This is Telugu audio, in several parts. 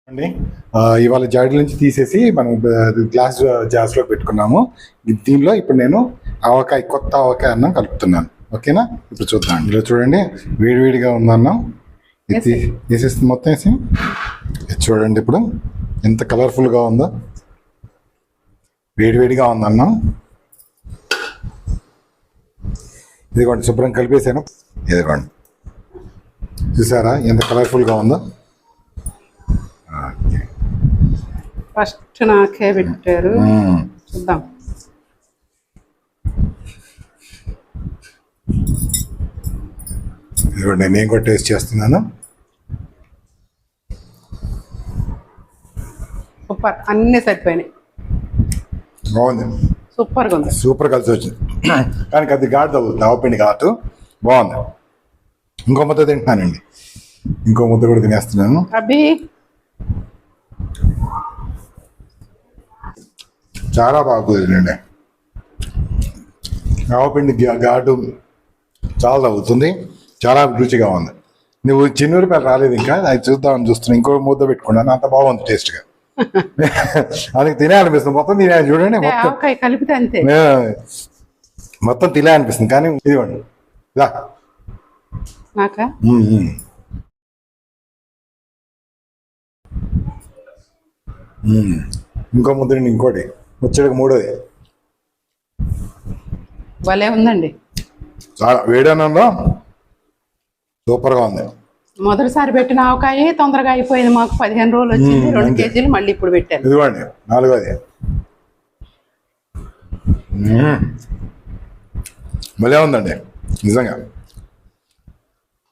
అండి ఇవాళ జాడీ నుంచి తీసేసి మనం గ్లాస్ జాస్లో పెట్టుకున్నాము. దీనిలో ఇప్పుడు నేను కొత్త ఆవకాయ అన్నం కలుపుతున్నాను. ఓకేనా? ఇప్పుడు చూద్దాం. ఇందులో చూడండి, వేడివేడిగా ఉంది అన్నం. ఇది వేసేస్తుంది మొత్తం వేసి. ఇది చూడండి ఇప్పుడు ఎంత కలర్ఫుల్గా ఉందో. వేడివేడిగా ఉంది అన్నం. ఇదిగోండి, శుభ్రం కలిపేసాను. ఇదిగోండి, చూసారా ఎంత కలర్ఫుల్గా ఉందో. ఫస్ట్ నాకే పెట్టారు, చూద్దాం. ఇదిగోండి, నేను కూడా టేస్ట్ చేస్తున్నాను. సూపర్, అన్నీ సరిపోయినాయి. బాగుంది, సూపర్గా ఉంది. సూపర్ కలిసి వచ్చింది. కానీ అది ఘాటు తగ్గుతుంది, ఆవపిండి ఘాటు బాగుంది. ఇంకో ముద్ద తింటున్నానండి, ఇంకో ముద్ద కూడా తినేస్తున్నాను. అబ్బి చాలా బాగా కుదిరిందండి. ఆవపిండి ఘాటు చాలా తగ్గుతుంది, చాలా రుచిగా ఉంది. నువ్వు చిన్నూరుపల్లి రాలేదు ఇంకా, అది చూద్దామని చూస్తున్నాను. ఇంకో ముద్ద పెట్టుకున్నాను, అంత బాగుంది టేస్ట్గా. అది తినేయాలనిపిస్తుంది, మొత్తం తినేయాలి. చూడండి, మొత్తం కలిపితే అంతే, మొత్తం తినేయాలనిపిస్తుంది. కానీ ఇదిగోండి, నాకా ఇంకో ముద్ద, ఇంకోటి ముచ్చడికి మూడోది. భలే ఉందండి, చాలా వేడనంలో సూపర్గా ఉంది. మొదటిసారి పెట్టిన ఆవకాయ తొందరగా అయిపోయింది. మాకు 15 రోజులు వచ్చింది, 2 కేజీలు మళ్ళీ ఇప్పుడు పెట్టాను. ఇదిగోండి నాలుగోది. భలే ఉందండి నిజంగా.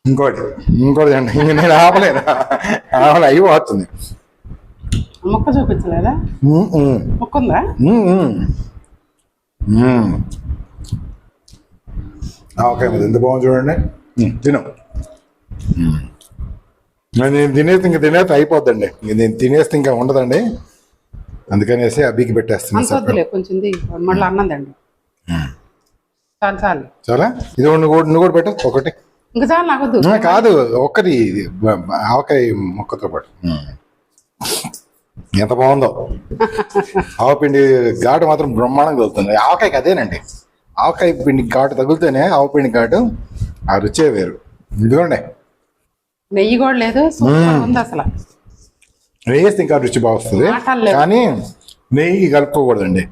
ఇంకోటి అండి, ఇంక నేను ఆపలేదు, అయిపోతుంది. మొక్క చూపించలేదా? మొక్క ఉందా? ఓకే, ఎంత బాగుంది చూడండి. తిను. నేను తినేస్తే అయిపోద్దండి. నేను తినేస్తే ఇంకా ఉండదండి, అందుకనేసి అబ్బికి పెట్టేస్తున్నాను. కొంచెం మళ్ళీ అన్నదండి. చాలు చాలా. ఇది నువ్వు కూడా పెట్టు ఒకటి. ఇంకా చాలు, నాకు కాదు, ఒక్కటి ఆవకాయ మొక్కతో పాటు. ఎంత బాగుందో. ఆవపిండి ఘాటు మాత్రం బ్రహ్మాండంగా తగులుతుంది. ఆవకాయకి అదేనండి, ఆవకాయ పిండి ఘాటు తగిలితేనే ఆవపిండి ఘాటు ఆ రుచే వేరు. ఇదిగోండి, నెయ్యి కూడా లేదు, ఉంది అసలు. నెయ్యి వేస్తే ఇంకా రుచి బాగా వస్తుంది, కానీ నెయ్యి కలుపుకోకూడదండి.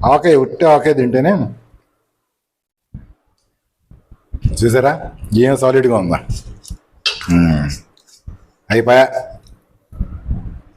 ఆవకాయ ఉట్టి ఆవకాయ తింటేనే. చూసారా ఏం సాలిడ్గా ఉందా? అయిపోయా.